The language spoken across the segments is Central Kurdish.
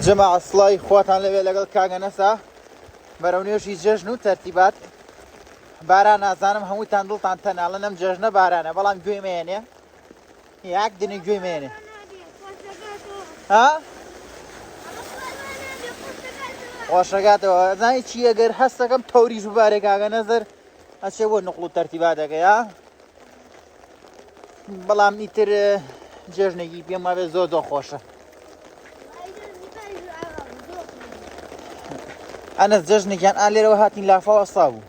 جەماعە سڵای خواتان لەوێ لەگەڵ کاگەنەسا بەرەو نوێژی جەژن و تەرتیبات. باران نازانم هەمووتان دڵتان تەناڵن ئەم جەژنە بارانە، بەڵام گوێمێنێ یاک دنی گوێمێنێ ها خۆشەکاتەوە. زانی چی ئەگەر هەستەکەم تەوریش ببارێ کاگە نەزەر ئەچێ بۆ نقڵ و تەرتیباتەکەی بەڵام ئیتر جێژنێکی پێم وابێ زۆر خۆشە. ئەنەس جەژنێکیان ئا لێرەوە هاتین لافاوە ئەسا بوو.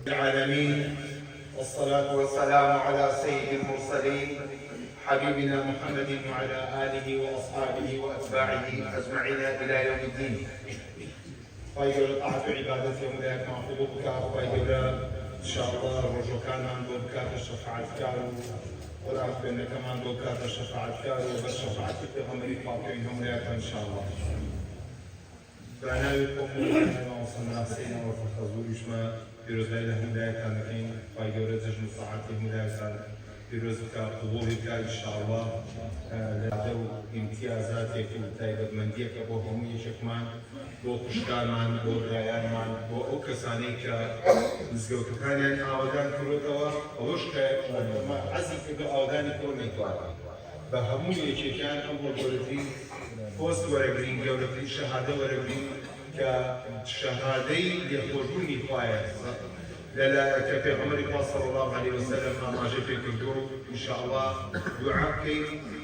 العالمين والصلاة والسلام على سيد المرسلين حبيبنا محمد وعلى آله وأصحابه وأتباعه أجمعين إلى يوم الدين. فايدور طاعة عبادة وملاك معقوبك فايدور إن شاء الله رجو كان عن بكات الشفاعة كارو ورأت بأن كمان بكات الشفاعة كارو والشفاعة في غمري فاطمين ملاك إن شاء الله. بعناوكم وعناوكم وصلنا سينا وفخذوا إجماع پیروز های هدایت کردیم فایده جشن ساعت هدایت پیروز که قبولی که انشاءالله لذت و امتیازات که تایید مندی که با همی شکمان با خوشگارمان با درایانمان با او کسانی که نزگو کانی آوادان کردوا اوش که عزی که به آوادانی کرد نیتوانی به همی شکان هم با دولتی پست ورگرین دولتی شهاده ورگرین كشهادي يخرجوني خوايا لا كبيغمر صلى الله عليه وسلم ما جاء في الكردو ان شاء الله دعاء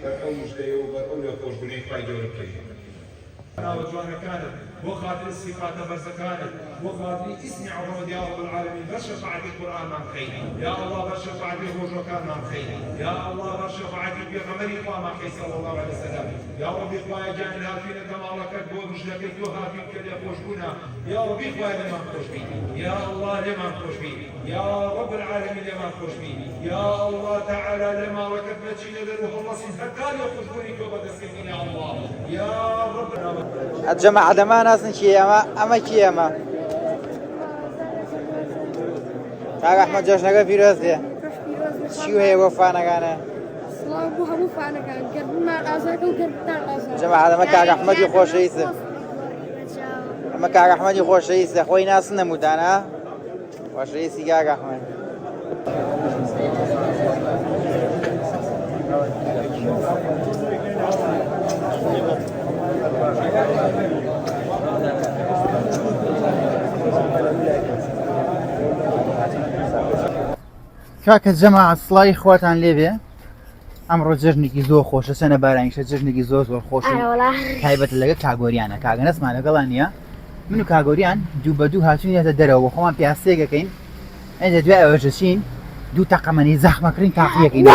برقو مجدي وبرقو يخرجوني خوايا دوركي وجوانا كانت وخاطر الصفات برزكانت وخاطر اسم عظمة يا رب العالمين برشفاعة القرآن مع خير يا الله برشفاعة الرجوكان مع خير يا الله برشفاعة بيغمر إخوة مع خير صلى الله عليه وسلم يا رب إخوة جاني هافين كما الله كتبوا مجلك الدو هافين كده يخرجونا يا رب إخوة لما نخرج بي يا الله لما نخرج بي يا رب العالمين لما نخرج بي يا الله تعالى لما وكتبت شيء لروح الله سنهكار يخرجوني توبة السكين يا الله يا رب الجماعة دما ناس نشي أما كي أما كاغا أحمد جوشناغا فيروز دي شو هي وفانا كان جماعة دما كاغا أحمد يخوش رئيسه أما كاغا أحمد يخوش رئيسه خوي ناس نمودانا خوش رئيسي كاغا أحمد كاك الجماعة الصلاي خواتان ليبيا ئەمڕۆ جژنێکی زۆر خۆشە سەنە بارانیشە جژنێکی زۆر خۆش تایبەت لەگە کاگۆریانە کاگەنەسمان لەگەڵان نییە من و کاگۆریان دوو بە دوو هاتوونیێتە دەرەوە خۆمان پیاسەیەکەکەین ئەجا دوای ئەوەشەچین دوو تەقەمەنی زەحمەکردین تاقیەکەین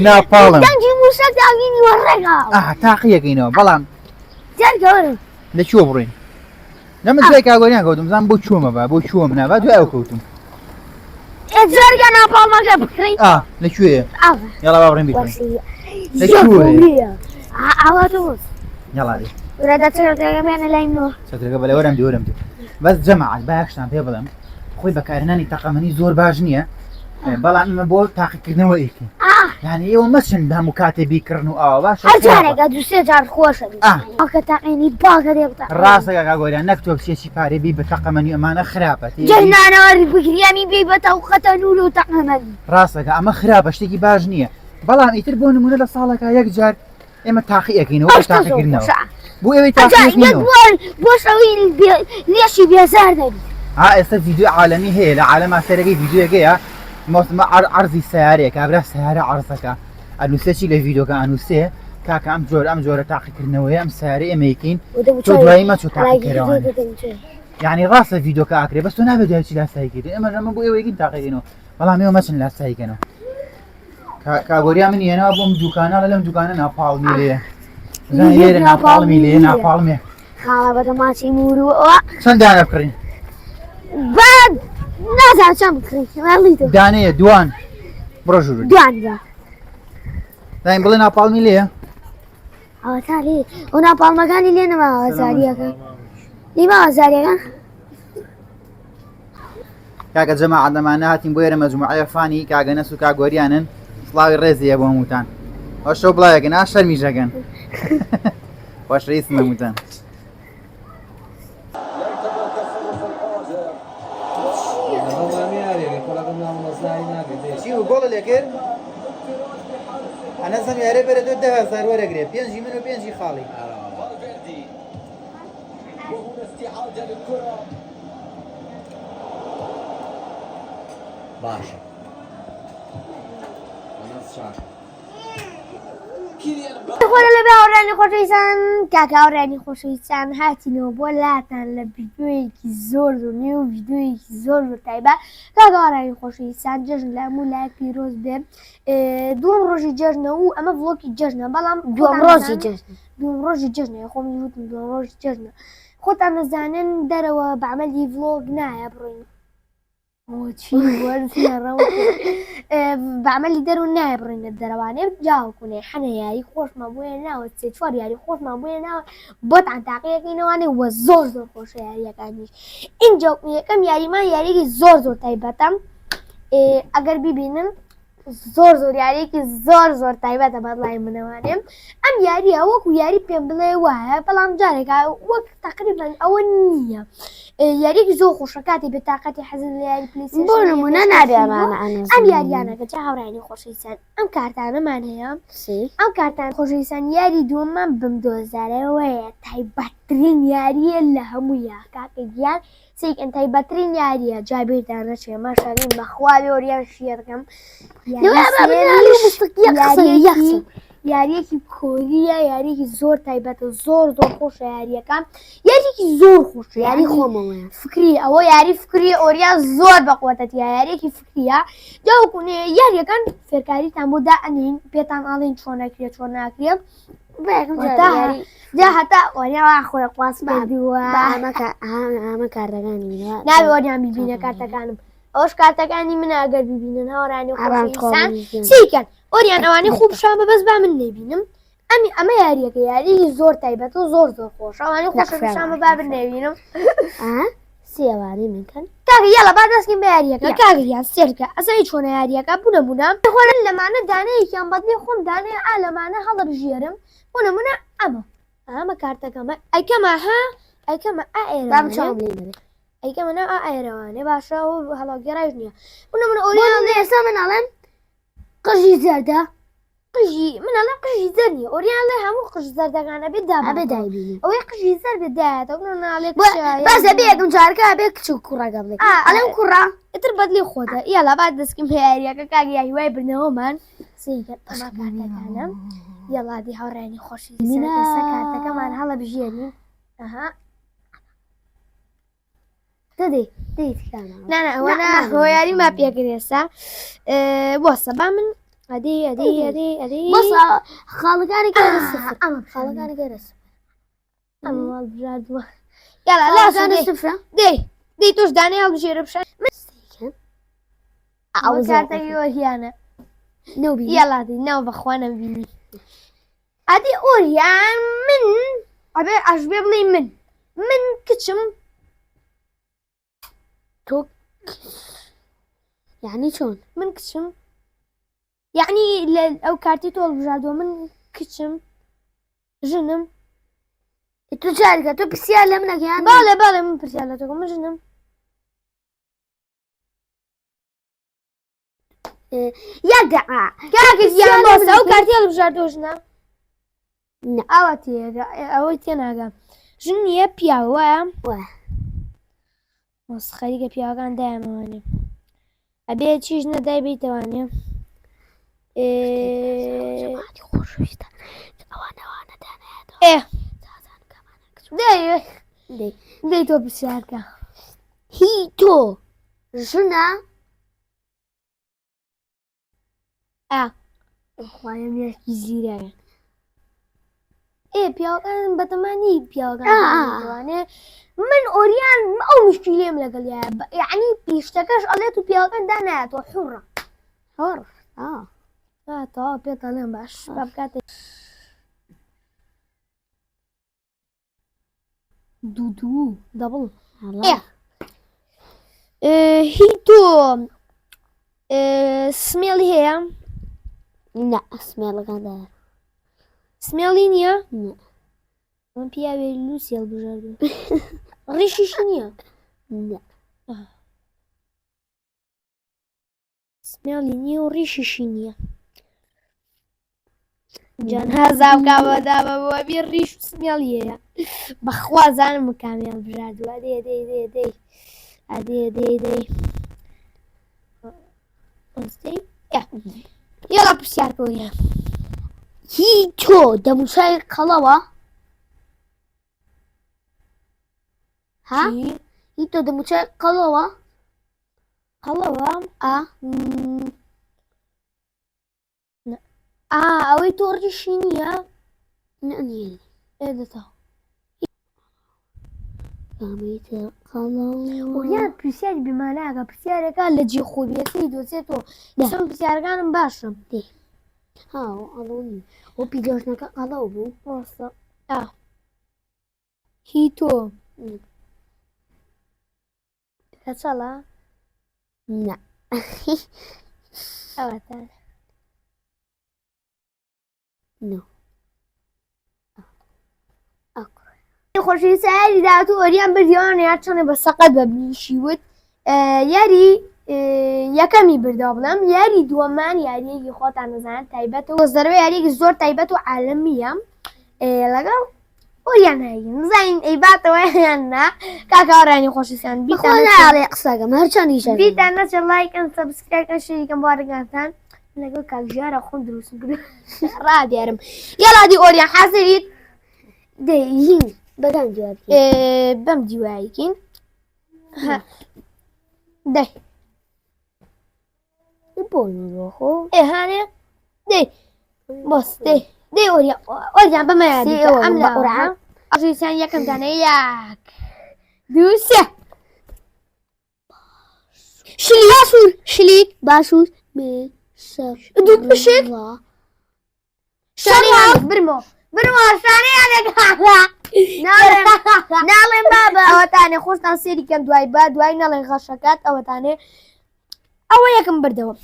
ناپاڵم تاقیەکەینەوە بەڵام لەکوێ بڕین لەمە دوای کاگۆریان کەوتم زان بۆ چوومە بە بۆ چووە منە با دوای ئەو کەوتم لەکوێ یاڵا با بڕین بیکەین چەترەکە بەلای وەرم دیوەرم دێ بەس جەماعەت با یەکشتان پێ بڵێم خۆی بەکارهێنانی تەقەمەنی زۆر باش نییە بەڵام ئمە بۆ تاقیکردنەوە ئیکەین یعنی ئێوە مەچن هەموو کاتێ بیکردن و ئاوا باشە ڕاستەکە کاگۆریان نەک تۆ کچێکی پارێ بی بە تەقەمەنی ئەمانە خراپە ڕاستەکە ئەمە خراپە شتێکی باش نییە بەڵام ئیتر بۆ نمونە لە ساڵەکە یەک جار ئێمە تاقیەکەینەوە تاقیکردنەوە بۆ ئێوەی لێشی بێزار دەبی ئێستا ڤیددیو عالەمی هەیە لە عالەما سەرەکەی ڤیددیوەکەیە مۆسمە عەرزی سیارەیە کابرا سیارە عەرزەکە ئەنووسێکی لە ڤیددیۆکە ئەنووسێ کاکە ئەم جۆرە تاقیکردنەوەی ئەم سیارەی ئەمەیەکەین تۆ دوایی مەچۆ تاقیکردنەوە یعنی ڕاستە ڤیددیۆکە ئاکرێ بەس تۆ نابێت دوایچی لاساییکردن ئەمە بۆ ئێوەیەکین تاقیکردنەوە بەڵام ئێوە مەچن لاساییکەنەوە کاگۆریا من هێناوە بۆم دوکانە لەم دوکانە ناپاڵمی لێیە لێرە ناپاڵمی لێ ناپاڵمێ خاڵە بەدە ماچی موروەوە چەند دانە بکڕین بعد نازانم چەند بکڕین دانەیە دوان بڕۆ ژوور دواندا دایم بڵێ ناپاڵمی لێیە ئەوە تا لێ ئەو ناپاڵمەکانی لێ نەماوە زاریەکە نیماوە زاریەکان کاکە جەماعەت دەمانە هاتین بۆ ئێرە مەجموعەیە فانی کاگەنەس و کاگۆریانن سڵاوی ڕێزیە بۆ هەمووتان ئەو شەو بڵایەکەن ئا شەرمیژەکەن خۆش ڕئیسم هەمووتان گۆڵە لێکرد ئەنەزم یارێ بەرە 10,000 وەرەگرێ 5 من و 5 خاڵی باشە خۆرە لە باوەڕانی خۆشەویستان کاکە هاوڕێنی خۆشەویستان هاتینەوە بۆ لاتان لە ڤیددیۆیەکی زۆر نوێ و ڤیددیۆیەکی زۆر تایبەت کاکە هاوڕێنی خۆشەویستان جەژن لە هەموو لایەک پیرۆز بێ دووەم ڕۆژی جەژنە و ئەمە ڤڵۆگی جەژنە بەڵام دووەم ڕۆژی جەژنە خۆمی وتم دووەم ڕۆژی جەژنە خۆتان دەزانن دەرەوە بەعمەلی ڤڵۆگ نایە بڕۆین بەعمەلی دەرو نایە بڕێنە دەرەوانێ جاوکوونێ حەنە یاری خۆشمە بۆیە ناوە چێ یاری خۆشمان بۆیە ناوە بۆتان تاقیەکەینەوانێ وە زۆر خۆشە یاریەکانیش اینجا یەکەم یاریمان یاریێکی زۆر تایبەتە ئەگەر ببینن زۆر یاریێکی زۆر تایبەتە بەدڵای منەوانێ ئەم یاریە وەکو یاری پێم بڵێ وایە بەڵام جارێکا وەک تقریبان ئەوە نییە یاریێکی زۆر خۆشە کاتی بێتاقەتی حەزن لە یاری پلیسی بۆ نمونە نابێمانە ئەم یاریانەکە چه هاوڕێنی خۆشەویستان ئەم کارتانەمان هەیە ئەم کارتان خۆشەویستان یاری دووەممان بم 2000ەوەیە تایبەتترین یاریە لە هەموویە کاکە گیان سێکن تایبەتترین یاریە جابێدانە چێ ماشاگەین بەخوا لۆریان شێڕکەم یاریەکی کۆریە یاریێکی زۆر تایبەتە زۆر خۆشە یاریەکان یاریێکی زۆر خۆش یاری خۆمەوە فکری ئەوە یاری فکری ئۆریا زۆر بەقوتەتی یاریێکی فکریە جاوکوونێ یاریەکان فێرکاریتان بۆ دائنین پێتان ئاڵین چۆن ناکرێت چۆن ناکرێت جا هەتا ئۆریا خۆی قواس بردووە ئەمە کارتەکانی ناوێ ئۆریان بیبینە کارتەکانم ئەوش کارتەکانی منە ئەگەر ببینن هاوڕانی خۆشەویستان چیکەن ئۆریان ئەوانەی خوب شامە بەس با من نێبینم ئەمە یاریەکە یاریی زۆر تایبەت و زۆر خۆش ئەوانەی خۆشەویستان بە با من نێبینم سێواری منکەن کاکە یاڵە با دەستکەین بە یاریەکە کاگریان سێرکە ئەزای چۆنە یاریەکە بوونە خۆرن لەمانە دانەیەکیان بەدڵێ خۆم دانەیە ئا لەمانە هەڵەبژێرم بۆ نمونە ئەمە کارتەکەمە ئەیکەمە ئەیکەمە ئەیکەمە ناو ئایرەوانێ باشە و هەڵاگەڕایش نییە بوونە ئەولیان ئێستا مناڵێن قژی زەردە قژی منەڵە قژی زەر نیە ئۆریان لە هەموو قژ زەردەکانە بێت ئەبێ دابێت دایبینی ئەوەی قژی زەر بێدایەتە ناڵێت بەسە بێ یەکەم جارکە بێ کچ و کوڕەکە بڵێ ئەڵێم کوڕا ئتر بەدلی خۆتە یالا بعد دەستکەم هەیەریەکە کاگیایی وای برنەوەمان سیکە ئەمە کارتەکانە یاڵادی هاوڕێنی خۆشی ئێستا کارتەکەمان هەڵە بژێنین ئەها دەدەی دەیتکانە نانە ئەوەنە هۆیاری ما پێکرێسا بۆ سەبا من ئەدەی بەسە خاڵەکانی گەرە سفر ئەمە خاڵەکانی گەرە سفر ئەمە ماڵ بژاردووە یالا خاڵەکانی لاسە سفرە دەی تۆش دانەی هەڵبژێرە بشە ئەوە ئەو کارتەکەی وەهیانە نەوبی یاڵادی ناو بەخوا نەبینی ئەدی ئۆریان من ئەبێ ئەژبێ بڵێ من کچم تۆ یعنی چۆن من کچم یعنی لە ئەو کارتی تۆ هەڵبژاردووە من کچم ژنم تۆ جارێکە تۆ پرسیار لە منەکەیان باڵێ من پرسیار لە تۆکە من ژنم یاگەعا کاکەیان بۆسە ئەو کارتی هەڵبژاردووە ژنە نە. ئەوە تێگە ئەوەی تێناگەم ژن نییە پیاوەیە خەریکە پیاوەکان دایانەوانێ ئەبێ چیش نەدای بیتەوانێ خۆشویستە ئەوانەوانە دانایێتەوە دەی تۆ پرسیارکە هی تۆ ژنە خوایم یەکی زیرەیە پیاوەکان بەتەمانی پیاوەکانوانێ من ئۆریان ئەو مشکلێم لەگەڵیە یعنی پیشتەکەش ئەڵێت و پیاوەکان دانایەتەوە حوڕە هۆڕ تەوا پێتەڵێم باش بکاتێ دوو دەبڵ هی تۆ سمێڵی هەیە نە ئەسمێڵەکاندا سمێڵی نییە من پیاوێ لوسی هەڵبژاردووە ڕیشیشی نییە نە سمێڵی نییە و ڕیشیشی نییە جان هەزاو کاوەداوە بۆ بێ ڕیش و سمێڵی هەیە بەخوازانم کامی هەڵبژاردووە ئەدێ یاڵا پرسیارکەوە هی تۆ دەموچای قەڵەوە ها هی تۆ دەموچای قەڵەوە قەڵەوە ئەوەی تۆ ڕیشی نییە نەنیێ ئێدەتەوە قەڵەوە پرسیاری بیماناکە پرسیارەکە لە جێ خۆبیەکەی دۆچێتەوە دەسم پرسیارەکانم باشم هاو ئەڵۆنی ئەو پیدۆشنەکە قەڵەو بوو ڕاستە هی تۆ کەچەڵە نە ئەوەتان خۆشی ساری داات و ئۆریان بردیوان یا چۆنێ بە سەقەت بە بنیشیوت یاری یەکەمی بردەوە بڵم یاری دووەمان یاریەکی خۆتان نەزانان تایبەتەوە زەرەوە یاریێکی زۆر تایبەت و عالەمیە لەگەڵ ئۆریان هەیە نزانین ئەیباتەوە یاننا کاکاوەڕانی خۆشیستان بیڵێ قسەکەم هەرچەندی بیتان نەچە لایکن سەبسکرایبکەن شەریکەم بۆوارگاتان لەگەڵ کاکژارە خۆم دروستم کرد ڕادیارم یاڵادی ئۆریان حازریت هین بەدان جواب بەم دیوایکین دەی بۆخۆ هانێ دەی بۆس دەی ئۆریان بەمەیان ئەم لاڕان ئەژیسان یەکەم دانە یاک دووسێ شلیک باشوور دوو پشک شانی برمۆ شانەیانێکا ناڵێن بابە ئەوەتانێ خۆشتان سێریکەم دوای دوای نەڵێن غەشەکات ئەوەتانێ ئەوە یەکم بردەوە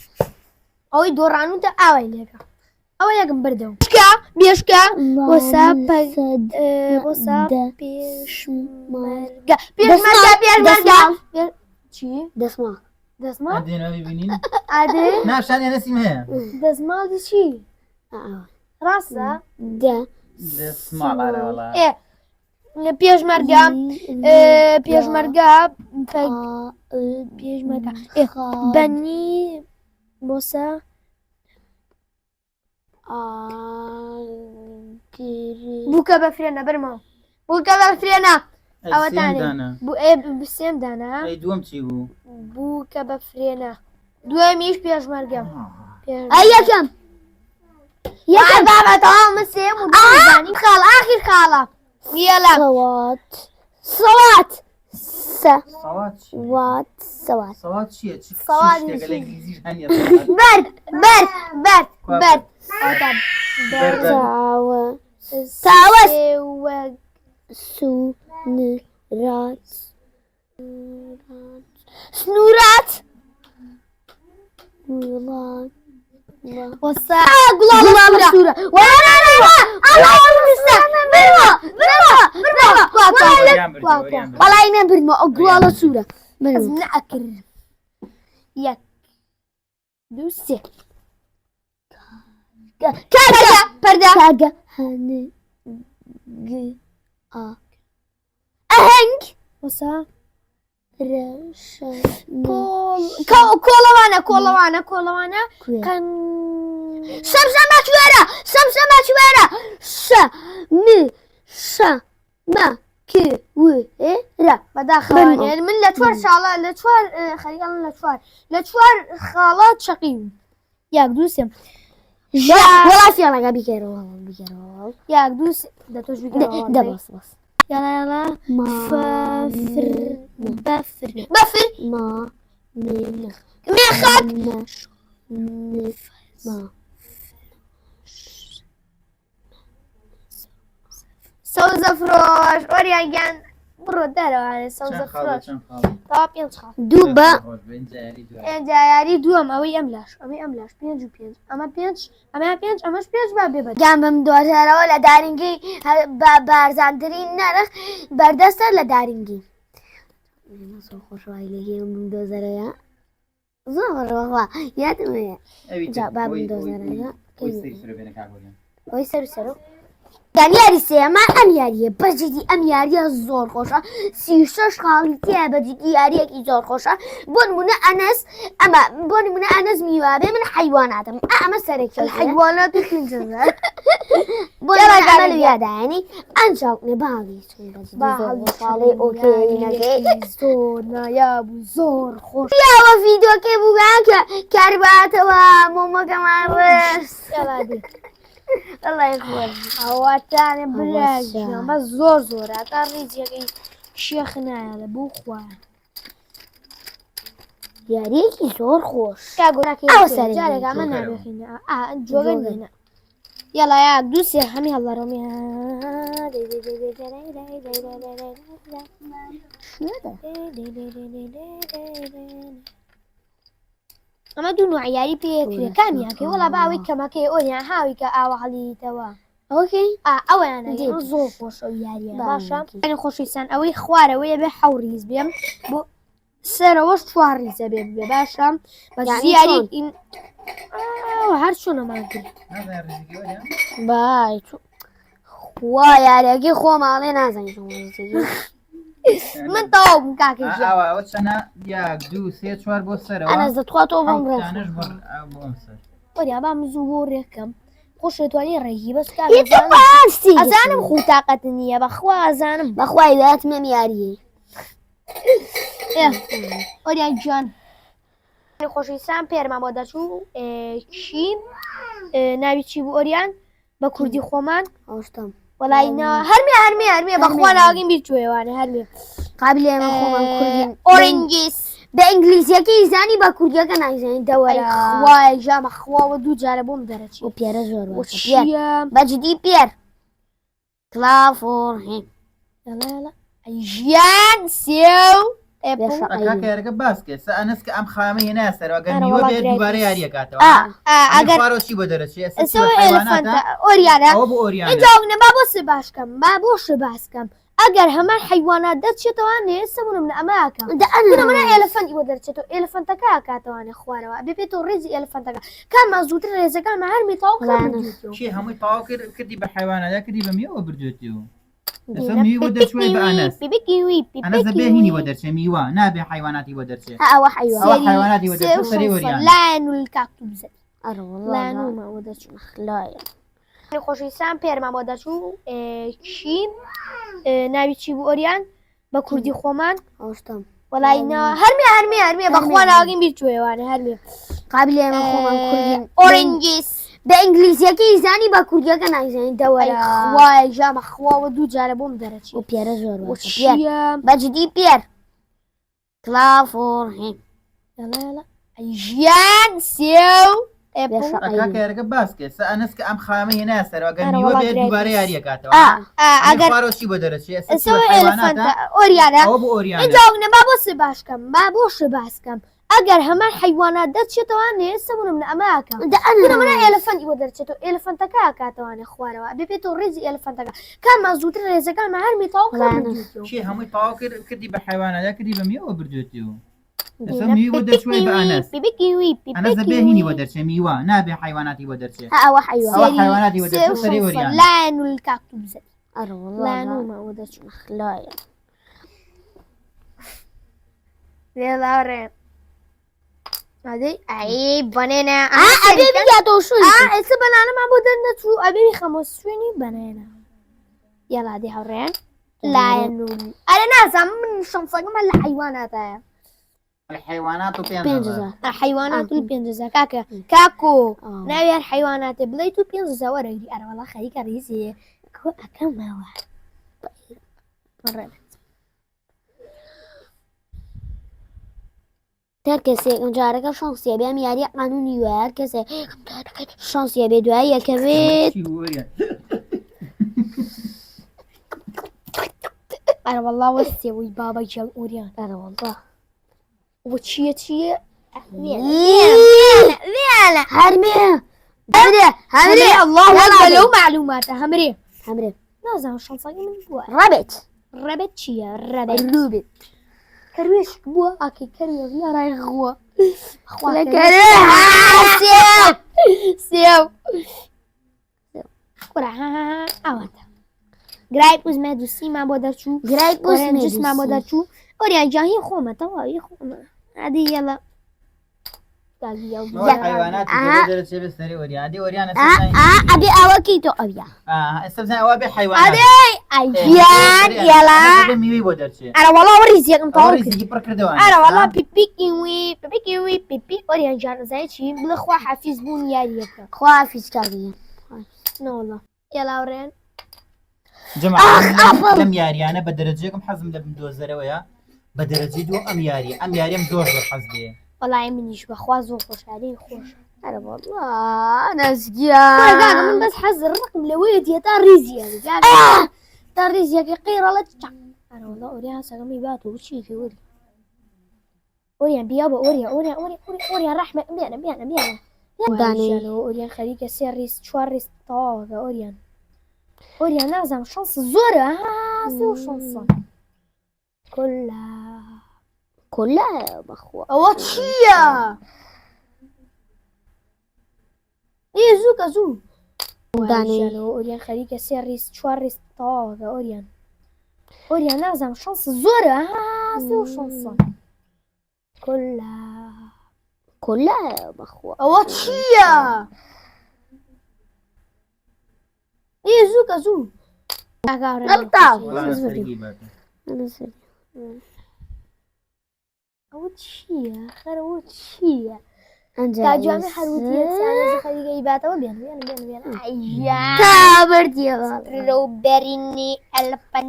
ئەوەی دۆڕانوتە ئاوای لێکە ئەوە یەکم بردەوە بێشکە بۆسا پێشمەرگە چی دەسماڵ دێنەوەی بینین ئادێ ناشانیان نەسیم هەیە دەسماڵی چی ڕاستە دا سماڵانە وڵا پێشمەرگە پێشمەرگە پێشمەرگە بەنی بۆسە بووکە بە فرێنە برمەوە بووکە بە فرێنە ئەوەتانێ سێم دانا ئەی دووەم چی بوو بووکە بە فرێنە دوێمیش پێشمەرگە یەکەم بابەتەوە من سێم و خاڵ ئاخیر خاڵە یەڵە سەوات سەوات سەوات چییە سەوات شتێکە لە ئینگلیزیش هەنیە بەرد تاوەست سنوورات بەڵای نەبرمە ئەو گوڵە سوورە نەکرد یەک دوو سێ پەردە ئەهەنگ وەسا کۆڵەوانە شەمشەمە کوێرە کوێرە بەداخەوانێن من لە چوار شاڵە لە چوار خەریکڵن لە چوار خاڵات شەقیم یاک دوو سێم وڵاتیانەکە بیکەرەوە یاک دوو دەتۆش دەباس یاڵا بەفر مێخەک سەوزە فرۆش ئۆریانگیان بڕۆ دەرەوانێ سەوزە فرۆش تا پێنج خاڵ دوو بە ئەنجایاری دووەم ئەوەی ئەم لاش پێنج و پێنج ئەمە پێنج ئەمەش پێنج با بێ گیان بم دۆزەرەوە لە دارینگی بارزانترین نرخ بەردەستە لە دارینگی خۆشەوای لەگەی بم دۆزەرەیە زۆرەوە یادمەیە با بم دۆزەرەیە ئەوی سەر یاری سێمە ئەم یاریە بەجددی ئەم یاریە زۆر خۆشە 36 خاڵی تیا بەجددی یاریەکی زۆر خۆشە بۆ نمونە ئەنەس میوابێ من حیواناتم ئەمە سەرێکی حیوانات بۆ یادایانی ئەنجاوکنێ باڵی باڵی ئۆکێینەکەی زۆر نایابوو زۆر خۆش پیاوە ڤیدۆکێ بووگان کە کارباتەوە مۆمەکەمان ڕست ئەواتانێ بە زۆر زۆرە تا ڕیجەکەی شێخ نایە لە بوو خوارە یاریەکی زۆر خۆش جارێک ئەمە نابێخینە جۆگە نێنە یاڵا یا دوو سێ هەمی هەڵەڕۆمی ئەمە دوو نوع یاری پێکرێ کامیاکەی وەڵا باوی کەمەکەی ئۆریان هاوی کە ئاوە هەڵیتەوە ئەوکەی ئەویانە زۆر خۆش ئەو یاریە باشە خۆشویستان ئەوەی خوارەوەیە بێ حەوریز بێم بۆ سەرەوەش چوار ریزە بێ باشە بە یاری هەر چۆنەمان کرد بای خوا یاریەکەی خۆماڵێ نازانیت من تەواو بووم کاکەی ئەوە چەنە یاک دوو سێ چوار بۆ سەرەوە ئەنەس دەتواتەوە بۆم وەریا با من زوو بۆ ڕێکەم خۆش دەتوانێت ڕێگی بەس ئەزانم خوتاقەت نییە بەخوا ئەزانم بەخوای دەهاتمێم یاریە ئۆریان گیان خۆشویستان پێرمان بۆ دەچوو چی ناوی چی بوو ئۆریان بە کوردی خۆمان ئەوشتم وەڵای هەرمێ بەخوا ناوەگەین بیرچوێوانە هەرمێ قابلی ئێمە خۆمان کوردین ئۆرنگیس بە ئینگلیزیەکەی زانی بە کوردیەکە نایزانین دەوەرە خوایە ژامە خواوە دوو جارە بۆم دەرەچی و پێرە زۆر بەجددی پێر کلافۆڕهێن ژیان سێو کارەکە باسکێ ئەنس کە ئەم خامە هێنا سەرەوە گەر میوە بێت دووبارە یاریەکاتەوە ئەگەرشی بۆ دەرەچێ ئۆریانە بۆ ئۆریان با بۆ سباشکەم با بۆ شباسکەم ئەگەر هەمان حیوانات دەرچێتەوانێ سەبوون من ئەماکە منە ئێلەفەنت ئیوە دەرچێتەوە ئێلەفەنتەکە ئاکاتەوانێ خوارەوە بێتەوە ڕێزی ئێلەفەنتەکە کامان زووتر ڕێزەکانمان هەرمی تاو چی هەمووی تاوا کردی بە حیوانات کردی بە میوە بردوێتیەوە ئەسا میوە دەرچوێ بە ئەنەس ئەنەس دەبێ هینی وە دەرچێ میوە نابێ حیواناتی وە دەرچێ ئەوە ئەوە حیواناتی وە دەرچێ سەری وەریان لاەن و کاکتوب بزن ئەڕۆڵانەوە دەچوو خلایە خۆشویستان پێرمان بۆ دەچوو چی ناوی چی بوو ئۆریان بە کوردی خۆمان ئەوشتم وەڵی هەرمیە بەخوا ناگەین بیر توێوانە هەرمیە قابلی ئەمە خۆمان کوردین ئۆرنجیس بە ئینگلیزیەکەی زانی بە کوردیەکە نایزانی دەوەرە وای ژامە خواوە دوو جارە بۆم دەرەچی و پێرە زۆر چیە بەجددی پێر کلافۆر هێ ژیان سێو کاکەرەکە باسکێ سە ئەنس کە ئەم خامە هێنا سەرەوە گەر میوە بێت دووبارە یاریەکاتەوە ئەگەر ئەگەر بۆ دەرەچێ ئێلەفەنتە ئۆریانە ئەوە بۆ ئۆریانە ئەجاونە با بۆ سباشکەم با بۆ شباسکەم ئەگەر هەمان حیوانات دەرچێتەوانێ سەبوون من ئەماکە منە ئێلەفەنت ئیوە دەرچێتەوە ئێلەفەنتەکە ئاکاتەوانێ خوارەوە بێتەوە ڕێزی ئێلەفەنتەکە کامان زووتر ڕێزەکانمان هەرمی تاو چی هەمووی تاوا کردی بە حیوانات کردی بە میوە بردوێتیەوە ئەسا میوە دەرچوێ بە ئەنەس ئەنەس دەبێ هینی وە دەرچێ میوە نابێ حیواناتی وە دەرچێ ئەوە ئەوە حیواناتی وە دەرچێ سەری وەریان لاەن و کاکتوب بزن ئەڕۆڵانەوە دەچوو خلایە لێڵاڕێ ئەی بەنێنە ئەبێ بگاتەوە شوی ئێستا بەنانەمان بۆ دەرنەچوو ئەبێ خەمە سوێنی بەنێنە یاڵا دێ هەوڕێن لایەن و ئەرە نازانم من شەمسەکەمان لە حیواناتایە الحيوانات حیوانات و 5,000 کاکۆ ناویان حیواناتێ بڵیت و 5,000 وەرەگری ئەرەوەڵا خەریکە ڕیزیە ئەەکەمەوە هەر کەسێک جارەکە شانسیە بێ یاری قانونی وە هەر کەسێ شانسیە بێ دوای یەکەوێت ئەرەوەڵا وەستێەوەی بابای جەم ئۆریان ئەرەوەڵا وە چییە هەرمێ هەمرێ الله لەو معلوماتە هەمرێ نازانم شانسەکە من بووە ڕەبێت چییە ڕەبێت ڕوبێت کەروێش بووە ئاکەی کەروێ یاڕای غووە سێو ئەوەتە گرای پوزمە دووسیمان بۆ دەرچوو گرای جسمان بۆ دەرچوو ئۆریان جاهی خۆمە تەواوی خۆمە عادی یەڵە حیوانات دەرچێ بە سەری وەریان دی وەریانە ئەبێ ئەوەکەی تۆ ئەویا ئێستا بزانین ئەوە بێ حیوانات ئەیان یاڵا میوەی بۆ دەرچێ ئەرەوەڵا وەریزیەکەم تاو ڕیزی پڕ کردەوە ئەرەوەڵا پیپیکی پیپی ئۆریان جارزای چی بڵێ خوا حەفیز بوون یاریەکە خوا حەفیز کاریە نەوەڵا یاڵاوڕێن لەم یاریانە بە دەرەجەکەم حەزم لە دۆزەرەوەیە بە دەرەجەی دووە ئەم یاریەم زۆر حەز بێ وەڵای منیش بەخوا زۆر خۆشحالی خۆش ئەرەوەڵا نەزگیان من بەس حەزر ڕقم لەوەیە دیە تا ڕیزیە تا ڕیزیەکە قیڕەڵە ئەرەوەڵا ئۆریان سەگەمی باتەوە چیکە وەری ئۆریان بیا بە ئۆریان ڕەحمە بێنە ئۆریان خەریکە 3 ڕیز 4 ڕیز تەواوەکە ئۆریان نازانم شانس زۆرە شانسە کۆلا بەخوا ئەوە چییە؟ زووکە زوو ئۆریان خەریکە 3 ڕیز 4 ڕیز تەواوەکە ئۆریان نازانم شانس زۆرە شانسە کۆلا بەخوا ئەوە چییە؟ زووکە زوو ئەوە چییە؟ خەرەوە چییە؟ تاجوانە هەروتیە خەریکەی باتەوە بێن ڕوبەرینی ئەلفەن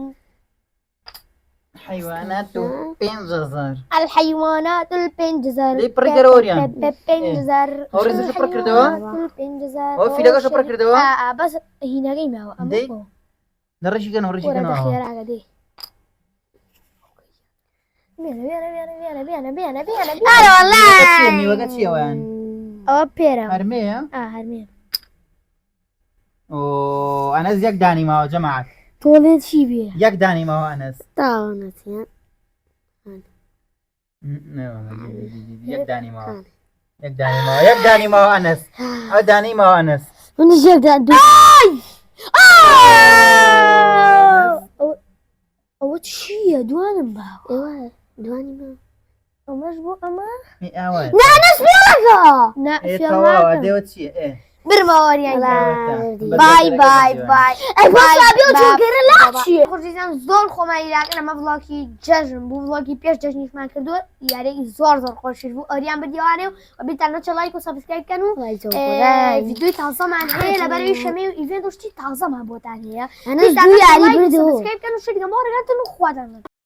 حيوانات 5,000 الحيوانات 5,000 ليه برجر أوريان 5,000 هو رزق برجر دوا 5,000 هو في لقاش برجر دوا بس هنا جاي معه دي نرجي كنا خير عادي بينا والله وقت شيء وين أو بيرم هرمية هرمية أنا زيك داني ما جماعة تۆڵێت چی بێ یەک دانیمەوە ئەنەس تاوانەتیان یەک دانیمەوە یەک دانیمەوە ئەنەس ئەو دانیمەوە ئەنەس منیش یەکدان ئەوە چییە دوانم باوە ئێوە دوانی ما ئەمەش بۆ ئەمە نانەس پێڵەکە دێوە چییە برمەوەریان بای بای بای ئەی بۆگەرە لاچیە خۆشیزان زۆر خۆماییراکەن ئەمە بڵاکی جەژن بوو بڵاکی پێش جەژنیشمان کردووە یارێکی زۆر خۆشیر بوو ئەریان بردیوانێ و بیتان نەچە لایک و سابسکرایب بکەن و ڤیدیۆی تازەمان هەیە لەبەرەوەی شەمێ و ئیڤێنت و شتی تازەمان بۆتان هەیە ئەنەس دوو یاری بردەوە سابسکرایب بکەن و شتی گەمەوە ڕێگاتن و خواتان